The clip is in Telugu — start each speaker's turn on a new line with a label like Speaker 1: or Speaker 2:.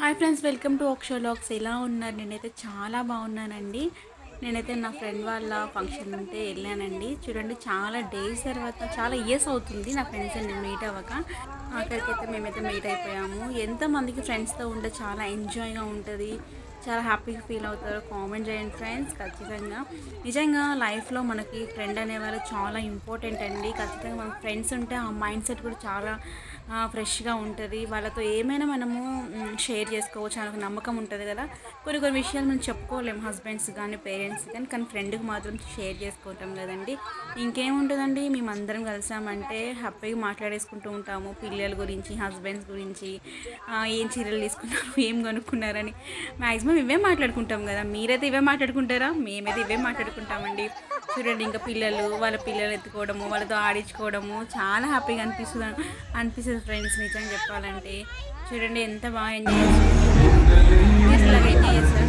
Speaker 1: Hi friends, welcome to Akshar vlogs. ఎలా ఉన్నారు? నేనైతే చాలా బాగున్నానండి. నేనైతే నా ఫ్రెండ్ వాళ్ళ ఫంక్షన్ ఉంటే వెళ్ళానండి. చూడండి, చాలా డేస్ తర్వాత, చాలా ఇయర్స్ అవుతుంది నా ఫ్రెండ్స్ నేను మీట్ అవ్వక. అక్కడికైతే మేమైతే మీట్ అయిపోయాము. ఎంతమందికి ఫ్రెండ్స్తో ఉంటే చాలా ఎంజాయ్గా ఉంటుంది, చాలా హ్యాపీగా ఫీల్ అవుతారు. కామెంట్ చేయండి ఫ్రెండ్స్ ఖచ్చితంగా. నిజంగా లైఫ్లో మనకి ఫ్రెండ్ అనేవాళ్ళు చాలా ఇంపార్టెంట్ అండి. ఖచ్చితంగా మనకు ఫ్రెండ్స్ ఉంటే ఆ మైండ్ సెట్ కూడా చాలా ఫ్రెష్గా ఉంటుంది. వాళ్ళతో ఏమైనా మనము షేర్ చేసుకోవచ్చు అని ఒక నమ్మకం ఉంటుంది కదా. కొన్ని కొన్ని విషయాలు మనం చెప్పుకోలేము హస్బెండ్స్ కానీ పేరెంట్స్ కానీ ఫ్రెండ్కి మాత్రం షేర్ చేసుకుంటాం కదండి. ఇంకేముంటుందండి, మేమందరం కలిసామంటే హ్యాపీగా మాట్లాడేసుకుంటూ ఉంటాము పిల్లల గురించి, హస్బెండ్స్ గురించి, ఏం చీరలు తీసుకున్నారు, ఏం కొనుక్కున్నారని మ్యాక్సిమం ఇవే మాట్లాడుకుంటాం కదా. మీరైతే ఇవే మాట్లాడుకుంటారా? మేమైతే ఇవే మాట్లాడుకుంటామండి. చూడండి, ఇంకా వాళ్ళ పిల్లలు ఎత్తుకోవడము, వాళ్ళతో ఆడించుకోవడము చాలా హ్యాపీగా అనిపిస్తుంది ఫ్రెండ్స్. నిజంగా చెప్పాలంటే చూడండి ఎంత బాగా ఎంజాయ్ చేస్తారు.